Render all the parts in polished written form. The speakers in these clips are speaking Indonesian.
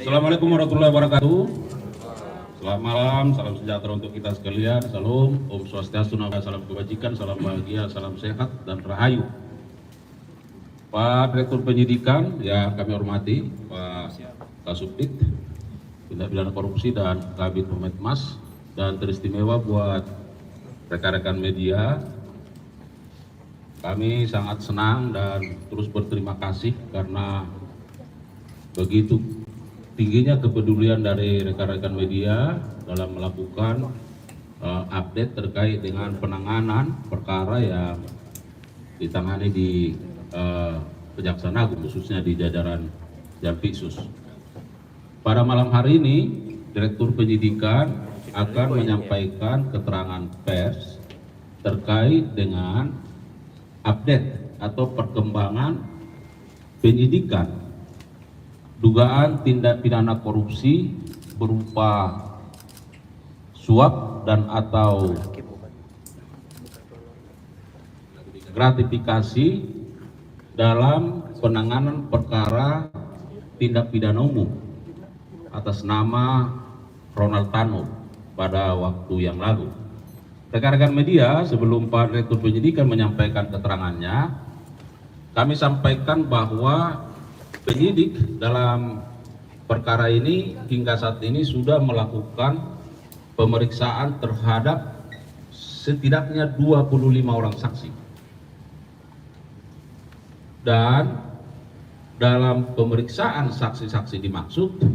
Assalamualaikum warahmatullahi wabarakatuh. Selamat malam, salam sejahtera untuk kita sekalian. Salam, Om Swastiastu, salam kebajikan, salam bahagia, salam sehat dan rahayu. Pak Direktur Penyidikan yang kami hormati, Pak Kasubdit Tindak Pidana Korupsi dan Kabid Humas, dan teristimewa buat rekan-rekan media. Kami sangat senang dan terus berterima kasih karena begitu tingginya kepedulian dari rekan-rekan media dalam melakukan update terkait dengan penanganan perkara yang ditangani di Kejaksaan Agung, khususnya di jajaran Jampitsus. Pada malam hari ini, Direktur Penyidikan akan menyampaikan keterangan pers terkait dengan update atau perkembangan penyidikan dugaan tindak pidana korupsi berupa suap dan atau gratifikasi dalam penanganan perkara tindak pidana umum atas nama Ronald Tanur pada waktu yang lalu. Rekan-rekan media, sebelum Pak Direktur Penyidikan menyampaikan keterangannya, kami sampaikan bahwa penyidik dalam perkara ini hingga saat ini sudah melakukan pemeriksaan terhadap setidaknya 25 orang saksi. Dan dalam pemeriksaan saksi-saksi dimaksud,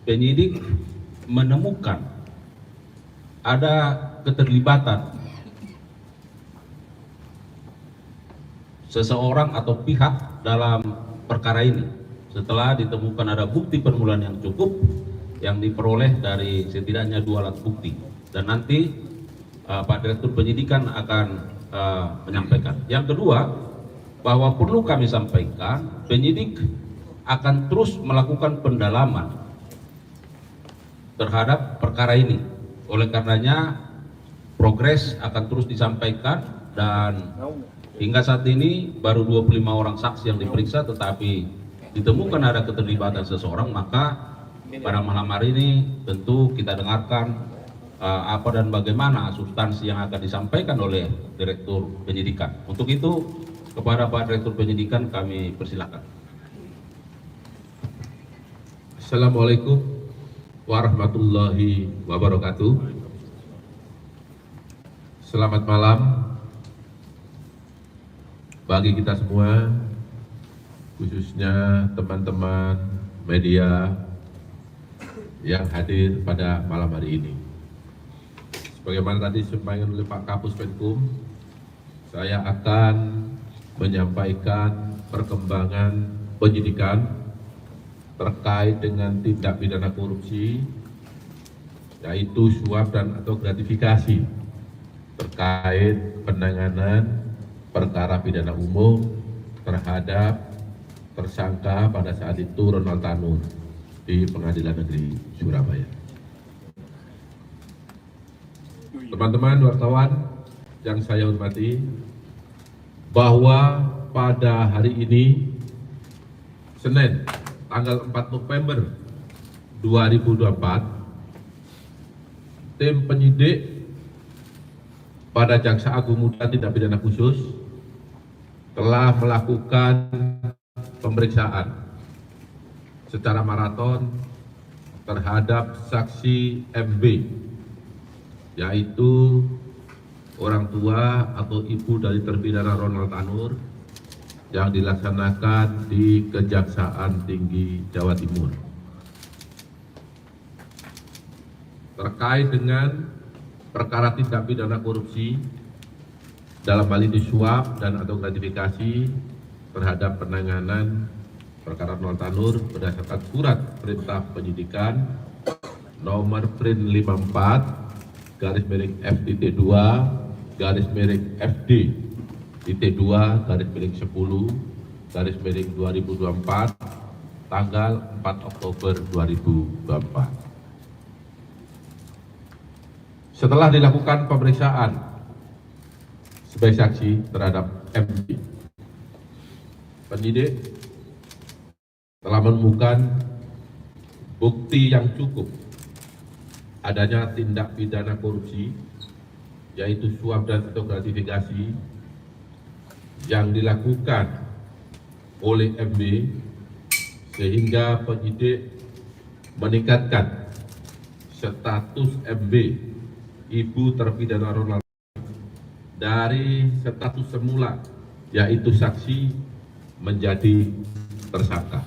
penyidik menemukan ada keterlibatan seseorang atau pihak dalam perkara ini setelah ditemukan ada bukti permulaan yang cukup yang diperoleh dari setidaknya 2 alat bukti, dan nanti Pak Direktur Penyidikan akan menyampaikan. Yang kedua, bahwa perlu kami sampaikan, penyidik akan terus melakukan pendalaman terhadap perkara ini. Oleh karenanya progres akan terus disampaikan, dan hingga saat ini baru 25 orang saksi yang diperiksa, tetapi ditemukan ada keterlibatan seseorang. Maka pada malam hari ini tentu kita dengarkan apa dan bagaimana substansi yang akan disampaikan oleh Direktur Penyidikan. Untuk itu kepada Pak Direktur Penyidikan kami persilakan. Assalamualaikum warahmatullahi wabarakatuh. Selamat malam bagi kita semua, khususnya teman-teman media yang hadir pada malam hari ini. Sebagaimana tadi disampaikan oleh Pak Kapus Penkum, saya akan menyampaikan perkembangan penyidikan terkait dengan tindak pidana korupsi, yaitu suap dan atau gratifikasi terkait penanganan perkara pidana umum terhadap tersangka pada saat itu Ronald Tanur di Pengadilan Negeri Surabaya. Teman-teman wartawan yang saya hormati, bahwa pada hari ini Senin tanggal 4 November 2024, tim penyidik pada Jaksa Agung Muda Tindak Pidana Khusus telah melakukan pemeriksaan secara maraton terhadap saksi MB, yaitu orang tua atau ibu dari terpidana Ronald Tanur, yang dilaksanakan di Kejaksaan Tinggi Jawa Timur. Terkait dengan perkara tindak pidana korupsi dalam hal ini suap dan atau gratifikasi terhadap penanganan perkara Ronald Tanur berdasarkan surat perintah penyidikan nomor PRIN 54 /FTT2 /FD /2 /10/2024 tanggal 4 Oktober 2024. Setelah dilakukan pemeriksaan sebagai saksi terhadap MD, penyidik telah menemukan bukti yang cukup adanya tindak pidana korupsi, yaitu suap dan atau gratifikasi yang dilakukan oleh MB, sehingga penyidik meningkatkan status MB, ibu terpidana Ronald, dari status semula yaitu saksi menjadi tersangka.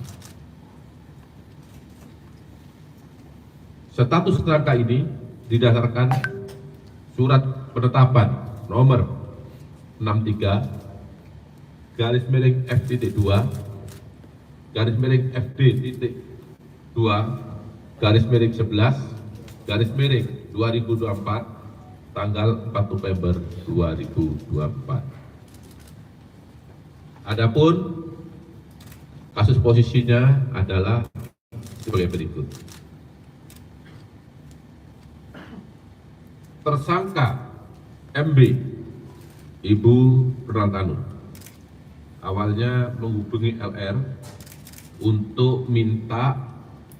Status tersangka ini didasarkan surat penetapan nomor 63 garis miring F.2 garis miring FD.2 garis miring 11 garis miring 2024 tanggal 4 November 2024. Adapun kasus posisinya adalah sebagai berikut. Tersangka MB, Ibu Ronald Tanur, awalnya menghubungi LR untuk minta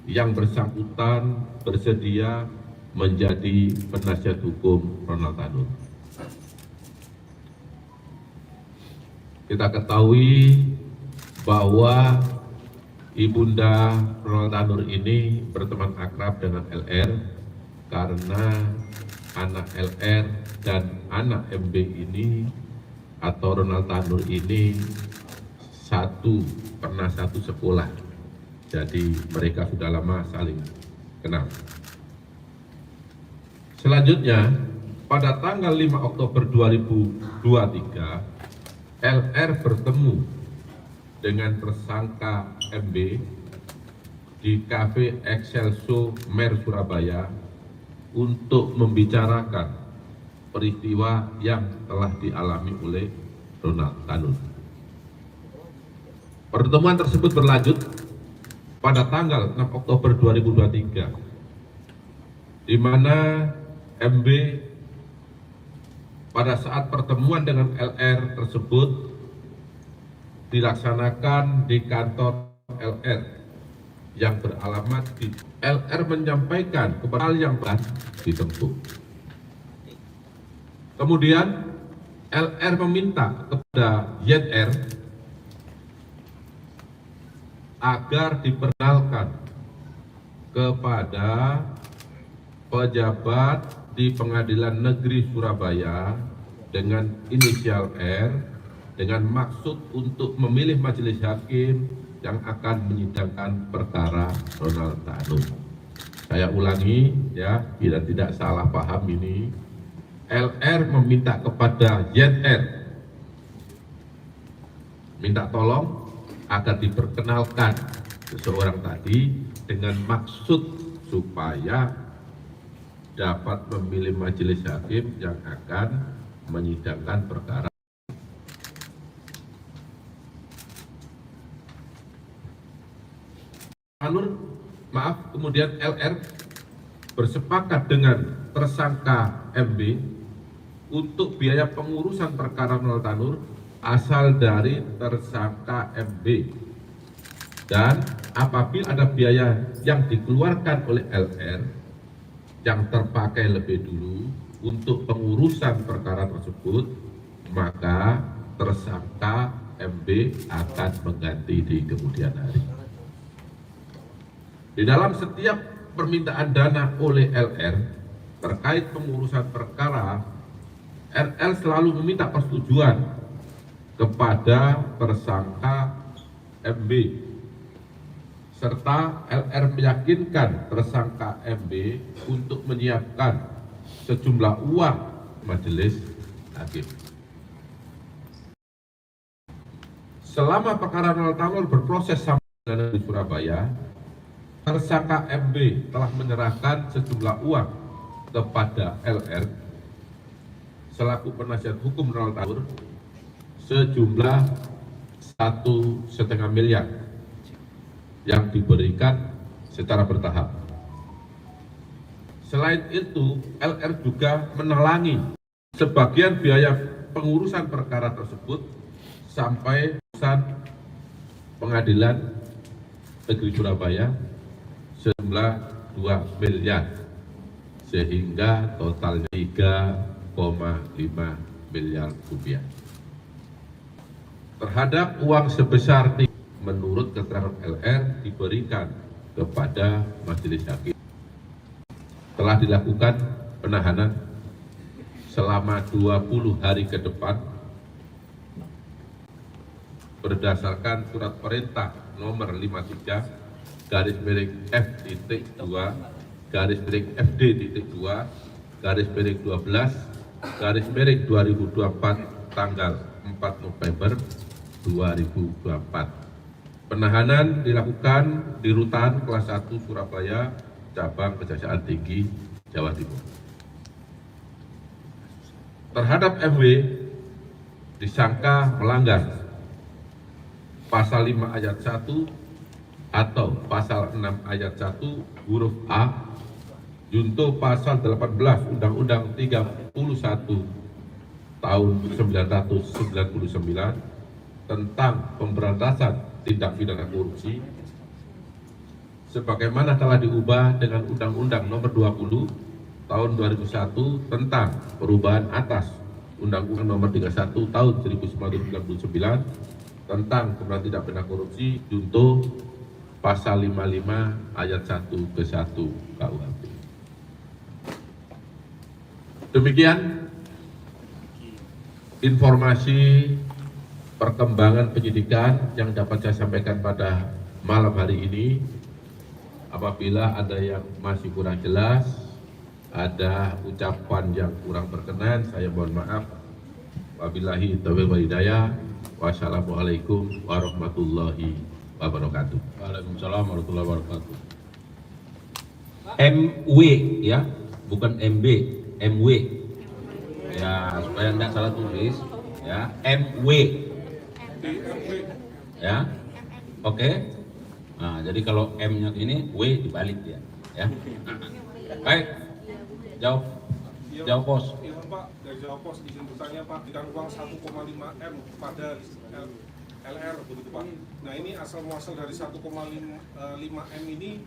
yang bersangkutan bersedia menjadi penasihat hukum Ronald Tanur. Kita ketahui bahwa Ibunda Ronald Tanur ini berteman akrab dengan LR karena anak LR dan anak MB ini atau Ronald Tanur ini pernah satu sekolah, jadi mereka sudah lama saling kenal. Selanjutnya, pada tanggal 5 Oktober 2023, LR bertemu dengan tersangka MB di Cafe Excelso Mer Surabaya untuk membicarakan peristiwa yang telah dialami oleh Ronald Tanur. Pertemuan tersebut berlanjut pada tanggal 6 Oktober 2023, di mana MB pada saat pertemuan dengan LR tersebut dilaksanakan di kantor LR yang beralamat di LR menyampaikan kepada hal yang telah ditempuh. Kemudian LR meminta kepada YR agar diperkenalkan kepada pejabat di Pengadilan Negeri Surabaya dengan inisial R dengan maksud untuk memilih majelis hakim yang akan menyidangkan perkara Ronald Tanur. Saya ulangi ya, bila tidak salah paham ini, LR meminta kepada YR minta tolong agar diperkenalkan seseorang tadi dengan maksud supaya dapat memilih majelis hakim yang akan menyidangkan perkara. Kemudian LR bersepakat dengan tersangka MB untuk biaya pengurusan perkara Ronald Tanur asal dari tersangka MB, dan apabila ada biaya yang dikeluarkan oleh LR yang terpakai lebih dulu untuk pengurusan perkara tersebut, maka tersangka MB akan mengganti di kemudian hari. Di dalam setiap permintaan dana oleh LR terkait pengurusan perkara, RL selalu meminta persetujuan kepada tersangka MB, serta LR meyakinkan tersangka MB untuk menyiapkan sejumlah uang majelis hakim. Selama perkara Ronald Tanur berproses sampai di Surabaya, tersangka MB telah menyerahkan sejumlah uang kepada LR selaku penasihat hukum Ronald Tanur sejumlah 1,5 miliar yang diberikan secara bertahap. Selain itu, LR juga menelangi sebagian biaya pengurusan perkara tersebut sampai urusan Pengadilan Negeri Surabaya sejumlah sejumlah 2 miliar, sehingga totalnya 3,5 miliar rupiah. Terhadap uang sebesar menurut keterangan LR diberikan kepada majelis hakim. Telah dilakukan penahanan selama 20 hari ke depan berdasarkan surat perintah nomor 53 garis miring F.2 garis miring FD.2 garis miring 12 garis miring 2024 tanggal 4 November 2024. Penahanan dilakukan di Rutan Kelas 1 Surabaya, Cabang Kejaksaan Tinggi, Jawa Timur. Terhadap MW disangka melanggar Pasal 5 ayat 1 atau Pasal 6 ayat 1 huruf A, junto Pasal 18 Undang-Undang 31 tahun 1999 tentang pemberantasan tindak pidana korupsi, sebagaimana telah diubah dengan Undang-Undang Nomor 20 Tahun 2001 tentang perubahan atas Undang-Undang Nomor 31 Tahun 1999 tentang pemberantasan tindak pidana korupsi, junto Pasal 55 ayat 1 ke 1 KUHP. Demikian informasi perkembangan penyidikan yang dapat saya sampaikan pada malam hari ini. Apabila ada yang masih kurang jelas, ada ucapan yang kurang berkenan, saya mohon maaf. Wabillahi taufiq wal hidayah. Wassalamualaikum warahmatullahi wabarakatuh. Waalaikumsalam warahmatullahi wabarakatuh. MW ya, bukan MB, MW. Ya, supaya tidak salah tulis ya, MW. Ya. Oke. Nah, jadi kalau M-nya ini, W dibalik ya. Ya. Baik. Jawab. Jawab pos. Iya Pak, dari Jawa Pos izin bertanya Pak, dengan uang 1,5 M pada LR begitu Pak. Nah ini asal muasal dari 1,5 M ini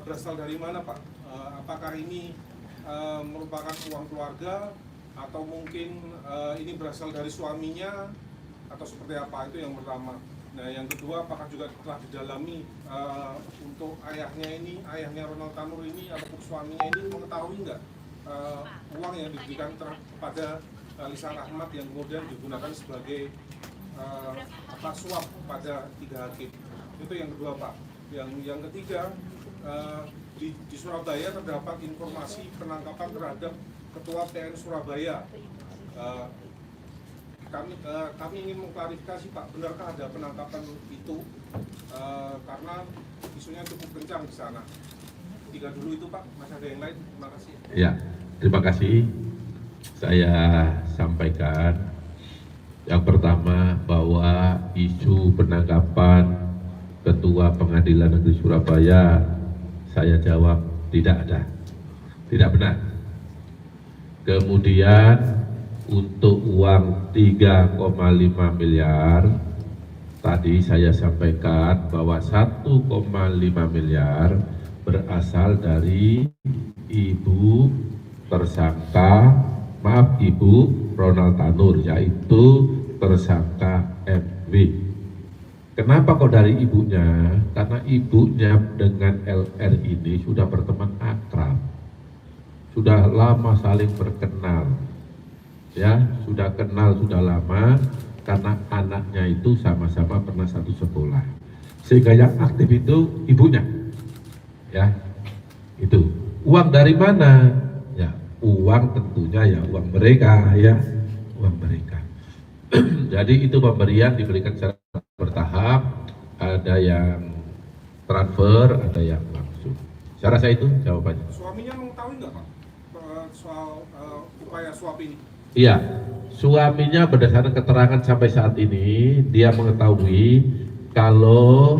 berasal dari mana Pak? Apakah ini merupakan uang keluarga atau mungkin ini berasal dari suaminya atau seperti apa? Itu yang pertama. Nah yang kedua, apakah juga telah didalami untuk ayahnya Ronald Tanur ini ataupun suaminya ini mengetahui nggak uang yang diberikan kepada Lisan Ahmad yang kemudian digunakan sebagai suap pada 3 hakim. Itu yang kedua Pak. Yang ketiga, di Surabaya terdapat informasi penangkapan terhadap Ketua PN Surabaya. Kami ingin mengklarifikasi Pak, benarkah ada penangkapan itu? Karena isunya cukup kencang di sana. 3 dulu itu Pak, masih ada yang lain? Terima kasih. Ya, terima kasih. Saya sampaikan yang pertama bahwa isu penangkapan Ketua Pengadilan Negeri Surabaya, saya jawab tidak ada, tidak benar. Kemudian untuk uang 3,5 miliar, tadi saya sampaikan bahwa 1,5 miliar berasal dari Ibu tersangka, Ibu Ronald Tanur, yaitu tersangka MW. Kenapa kok dari ibunya? Karena ibunya dengan LR ini sudah berteman akrab, sudah lama saling berkenal, ya, sudah kenal sudah lama, karena anaknya itu sama-sama pernah satu sekolah, sehingga yang aktif itu ibunya, ya. Itu uang dari mana? Ya, uang tentunya ya uang mereka, ya, uang mereka. Jadi itu pemberian diberikan secara bertahap, ada yang transfer, ada yang langsung. Saya rasa itu jawabannya. Suaminya mengetahui nggak Pak soal upaya suap ini? Iya, suaminya berdasarkan keterangan sampai saat ini, dia mengetahui kalau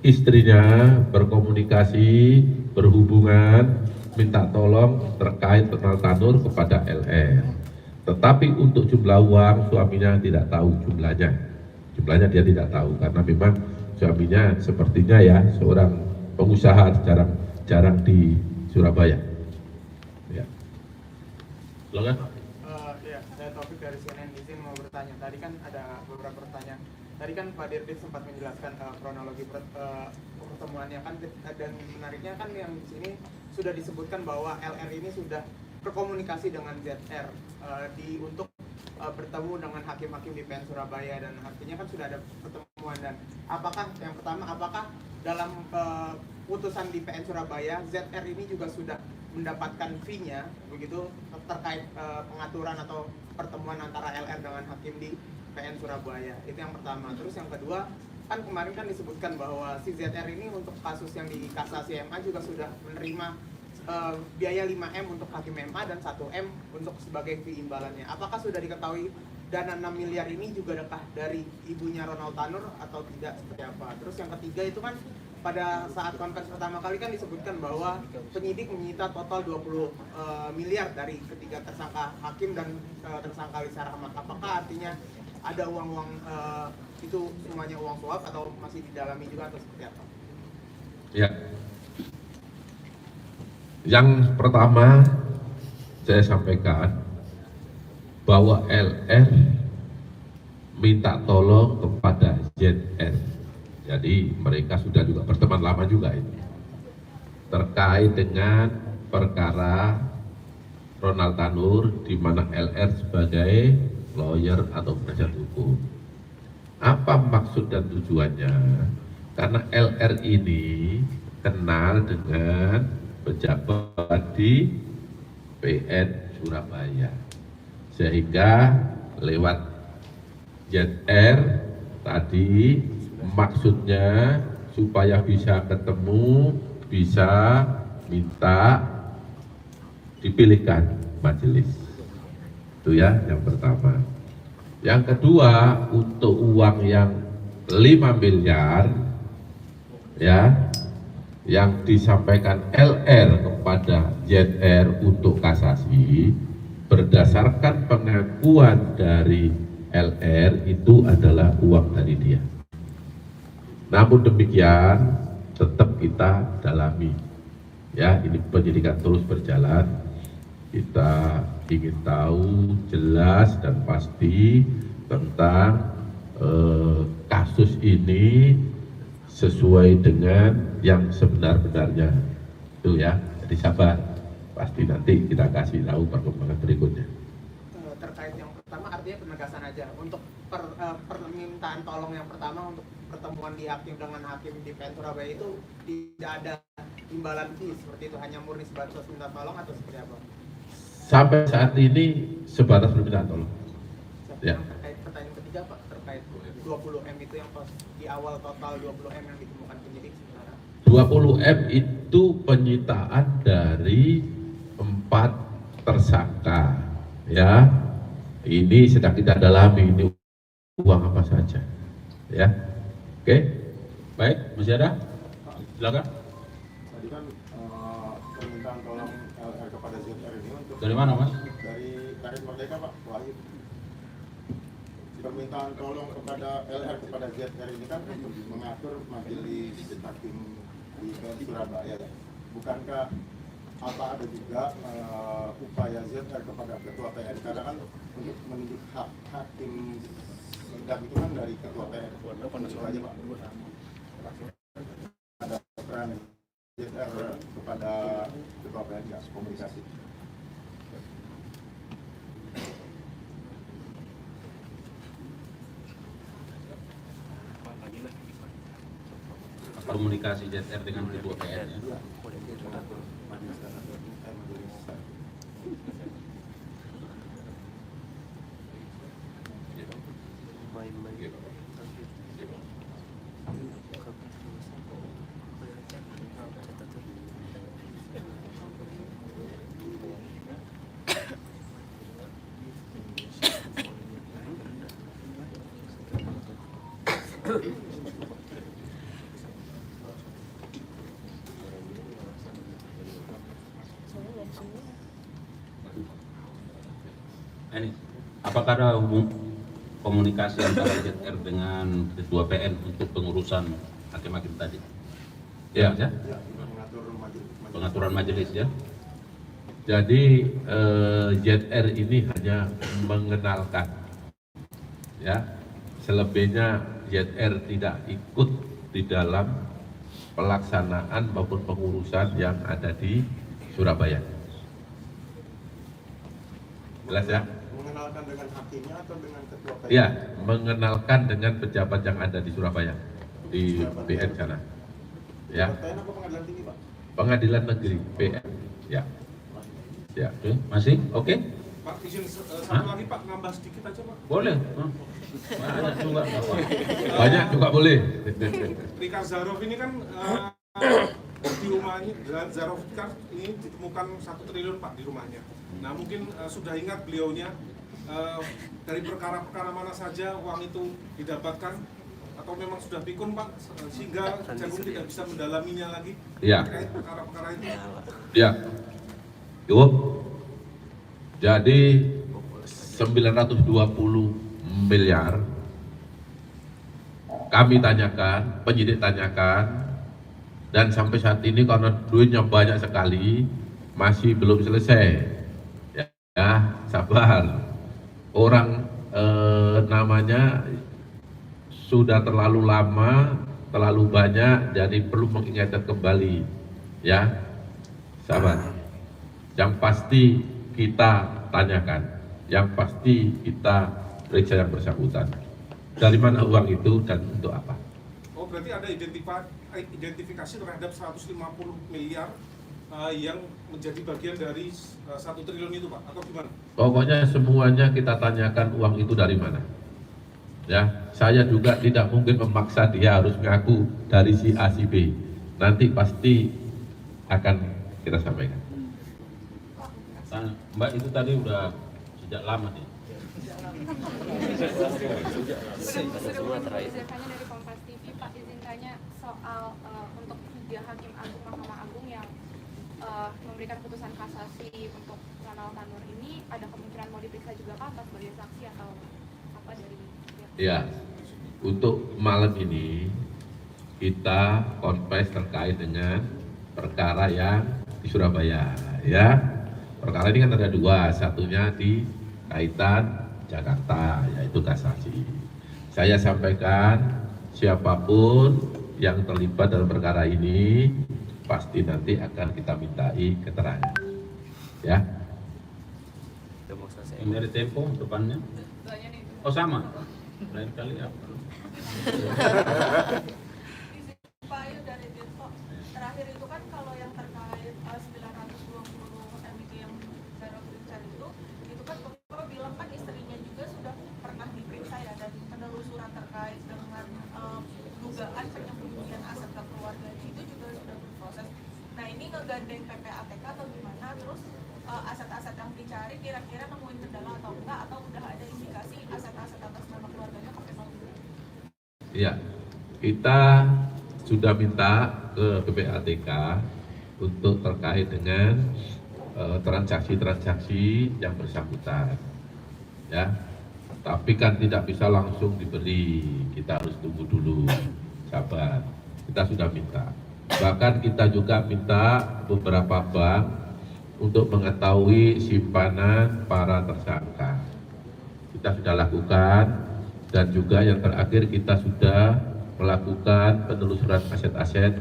istrinya berkomunikasi, berhubungan, minta tolong terkait Ronald Tanur kepada LR. Tetapi untuk jumlah uang, suaminya tidak tahu jumlahnya. Jumlahnya dia tidak tahu, karena memang suaminya sepertinya ya seorang pengusaha secara jarang di Surabaya. Ya. Silakan. Ya, saya Taufik dari CNN. Izin mau bertanya. Tadi kan ada beberapa pertanyaan. Tadi kan Pak Dirdik sempat menjelaskan kronologi pertemuannya kan, dan menariknya kan yang di sini sudah disebutkan bahwa LR ini sudah berkomunikasi dengan ZR untuk bertemu dengan hakim-hakim di PN Surabaya, dan artinya kan sudah ada pertemuan. Dan apakah yang pertama, apakah dalam putusan di PN Surabaya ZR ini juga sudah mendapatkan fee-nya begitu terkait pengaturan atau pertemuan antara LR dengan hakim di PN Surabaya? Itu yang pertama. Terus yang kedua, kan kemarin kan disebutkan bahwa si ZR ini untuk kasus yang di kasasi MA juga sudah menerima biaya 5M untuk hakim MA dan 1M untuk sebagai fee imbalannya. Apakah sudah diketahui dana 6 miliar ini juga dekah dari ibunya Ronald Tanur atau tidak, seperti apa? Terus yang ketiga itu kan pada saat konferensi pertama kali kan disebutkan bahwa penyidik menyita total 20 miliar dari ketiga tersangka hakim dan tersangka Lisa Rahmat. Apakah artinya ada uang-uang itu semuanya uang suap atau masih didalami juga atau seperti apa? Ya. Yang pertama saya sampaikan bahwa LR minta tolong kepada ZR. Jadi mereka sudah juga berteman lama juga ini. Terkait dengan perkara Ronald Tanur di mana LR sebagai lawyer atau penasihat hukum. Apa maksud dan tujuannya? Karena LR ini kenal dengan pejabat di PN Surabaya, sehingga lewat ZR tadi maksudnya supaya bisa ketemu, bisa minta dipilihkan majelis. Itu ya yang pertama. Yang kedua, untuk uang yang 5 miliar ya yang disampaikan LR kepada ZR untuk kasasi, berdasarkan pengakuan dari LR itu adalah uang dari dia. Namun demikian tetap kita dalami ya, ini penyidikan terus berjalan. Kita ingin tahu jelas dan pasti tentang kasus ini sesuai dengan yang sebenar-benarnya itu ya. Jadi sabar, pasti nanti kita kasih tahu perkembangan berikutnya. Terkait yang pertama artinya penegasan aja untuk permintaan tolong yang pertama untuk pertemuan di hakim dengan hakim di PN Surabaya itu tidak ada imbalan fee seperti itu, hanya murni sebatas minta tolong atau seperti apa? Sampai saat ini sebatas permintaan tolong. Ya. Yang terkait pertanyaan ketiga Pak, terkait 20M itu yang pas di awal total 20M yang ditemukan penyidik sebenarnya. 20M itu penyitaan dari 4 tersangka ya. Ini sedang kita dalami, ini uang apa saja ya. Oke, baik, masih ada? Silakan. Tadi kan permintaan tolong LR kepada ZR ini untuk Dari mana, Mas? dari Karir Merdeka, Pak Wahid. Permintaan tolong kepada LR kepada ZR ini kan untuk mengatur majelis hakim di Surabaya ya. Bukankah apa ada juga upaya ZR kepada ketua PN, karena kan untuk menunjuk hakim sidang itu kan dari ketua PN. Itu aja Pak. Ada peran ZR kepada ketua PN nggak komunikasi? Komunikasi ZR dengan ketua PN ya. Ini, apakah ada komunikasi antara ZR dengan ketua PN untuk pengurusan hakim-hakim tadi? Ya. Ya. Ya, mengatur majelis pengaturan majelis ya. Jadi ZR ini hanya mengenalkan, ya. Selebihnya ZR tidak ikut di dalam pelaksanaan maupun pengurusan yang ada di Surabaya. Jelas ya? Mengenalkan dengan hakimnya atau dengan ketua PN? Ya, mengenalkan dengan pejabat yang ada di Surabaya, di PN sana. Ya, PN apa pengadilan tinggi, Pak? Pengadilan Negeri PN. Ya, ya. Oke, masih? Oke? Pak, izin satu lagi Pak, nambah sedikit aja Pak. Boleh. Banyak juga. Banyak juga boleh. Rika Zarov ini kan di rumahnya, Zarov kan ini ditemukan 1 triliun Pak di rumahnya. Nah mungkin sudah ingat beliaunya dari perkara-perkara mana saja uang itu didapatkan atau memang sudah pikun Pak sehingga Jagung tidak bisa mendalaminya lagi Ya. terkait perkara-perkara itu. Ya. Cukup. Jadi 920 miliar kami tanyakan, penyidik tanyakan, dan sampai saat ini karena duitnya banyak sekali masih belum selesai. Ya, sabar. Orang namanya sudah terlalu lama, terlalu banyak, jadi perlu mengingatkan kembali. Ya, sabar. Yang pasti kita tanyakan, yang pasti kita periksa yang bersangkutan. Dari mana uang itu dan untuk apa? Oh berarti ada identifikasi terhadap 150 miliar yang menjadi bagian dari 1 triliun itu Pak, atau gimana? Pokoknya semuanya kita tanyakan uang itu dari mana. Ya, saya juga tidak mungkin memaksa dia harus ngaku dari si A si B. Nanti pasti akan kita sampaikan. Mbak itu tadi udah sejak lama nih. Sudah dari Kompas TV, Pak izin tanya soal untuk 3 hakim agung Mahkamah Agung yang memberikan putusan kasasi untuk Ronald Tanur ini ada kemungkinan mau diperiksa juga Pak sebagai saksi atau apa dari pihak? Ya, untuk malam ini kita konfes terkait dengan perkara yang di Surabaya, ya. Perkara ini kan ada 2, satunya di kaitan Jakarta, yaitu kasasi. Saya sampaikan siapapun yang terlibat dalam perkara ini pasti nanti akan kita mintai keterangan, ya. Yang dari Tempo depannya? Oh sama? Lain kali apa? Pak Ayu dari Tirto, terakhir itu kan kalau yang terkait 920 MIG yang Zarov Richard itu kan Bapak bilang kan istrinya juga sudah pernah diperiksa ya dan penelusuran terkait dengan dugaan penyembunyian aset ke keluarga itu juga sudah berproses. Nah ini ngegandeng PPATK atau gimana? Terus aset-aset yang dicari kira-kira nemuin kendala atau enggak, atau udah ada indikasi aset-aset atas nama keluarganya pakai mau? Iya, kita sudah minta ke PPATK untuk terkait dengan transaksi-transaksi yang bersangkutan, ya. Tapi kan tidak bisa langsung diberi, kita harus tunggu dulu, sabar. Kita sudah minta. Bahkan kita juga minta beberapa bank untuk mengetahui simpanan para tersangka. Kita sudah lakukan. Dan juga yang terakhir kita sudah melakukan penelusuran aset-aset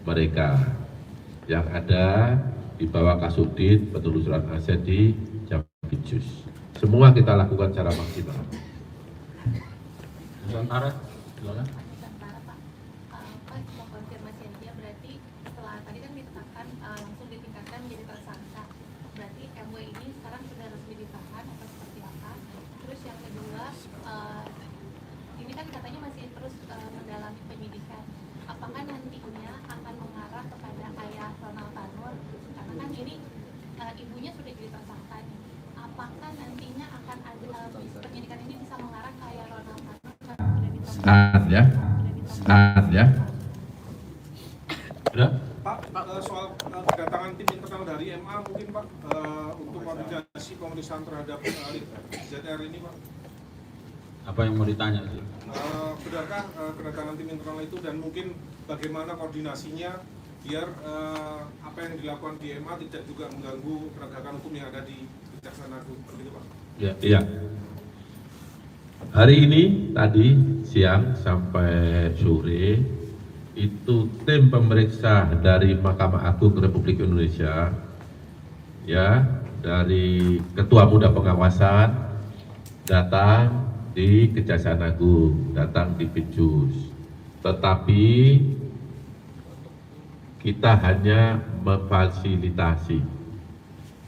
mereka yang ada di bawah Kasubdit penelusuran aset di Jampitsus. Semua kita lakukan secara maksimal. Nusantara, silakan. Nusantara Pak, Pak mau konfirmasi aja berarti setelah tadi kan ditetapkan langsung ditingkatkan menjadi tersangka. Berarti MW ini sekarang sudah resmi ditahan atau seperti apa? Terus yang kedua, ini kan katanya masih terus mendalami penyidikan. Apakah nantinya akan mengarah kepada ayah Ronald Tanur? Karena kan ini ibunya sudah jadi tersangka nih. Apakah nantinya akan ada penyidikan ini bisa mengarah ke ayah Ronald Tanur? Saat ya. Sudah? Pak, soal kedatangan tim internal dari MA mungkin Pak untuk koordinasi pemeriksaan terhadap ZR ini Pak. Apa yang mau ditanya sih? Benarkah kedatangan tim internal itu dan mungkin bagaimana koordinasinya biar apa yang dilakukan di MA tidak juga mengganggu penegakan hukum yang ada di Kejaksaan Agung, begitu Pak? Ya, iya. Hari ini tadi siang sampai sore itu tim pemeriksa dari Mahkamah Agung Republik Indonesia, ya, dari Ketua Muda Pengawasan datang di Kejaksaan Agung, datang di Pecus. Tetapi kita hanya memfasilitasi,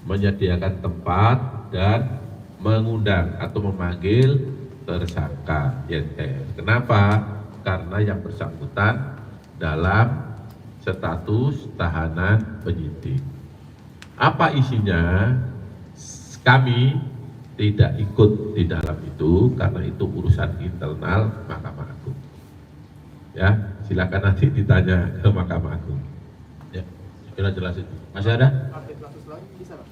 menyediakan tempat dan mengundang atau memanggil tersangka YR. Kenapa? Karena yang bersangkutan dalam status tahanan penyidik. Apa isinya? Kami tidak ikut di dalam itu karena itu urusan internal Mahkamah Agung. Ya, silakan nanti ditanya ke Mahkamah Agung. Ya, kira jelas itu. Masih ada? Update kasus lain bisa Pak?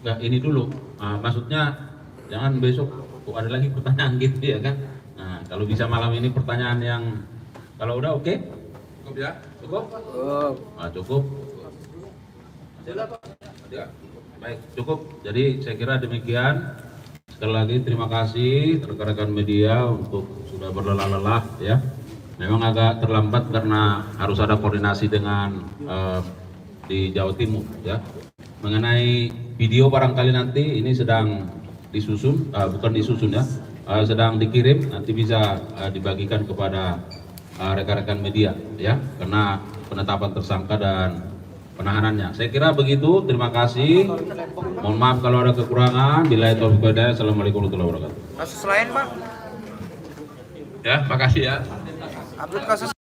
Nggak, ini dulu. Maksudnya jangan besok kok ada lagi pertanyaan gitu ya kan? Nah, kalau bisa malam ini pertanyaan yang kalau udah oke? Cukup ya? Cukup? Cukup. Ya. Baik, cukup. Jadi saya kira demikian. Sekali lagi terima kasih rekan-rekan media untuk sudah berlelah-lelah ya. Memang agak terlambat karena harus ada koordinasi dengan di Jawa Timur ya. Mengenai video barangkali nanti ini sedang disusun, bukan disusun ya, sedang dikirim, nanti bisa dibagikan kepada rekan-rekan media ya, karena penetapan tersangka dan penahanannya. Saya kira begitu, terima kasih. Mohon maaf kalau ada kekurangan. Billahi taufiq wal hidayah. Assalamualaikum warahmatullahi wabarakatuh. Kasus lain Pak? Ya, makasih ya. Update kasus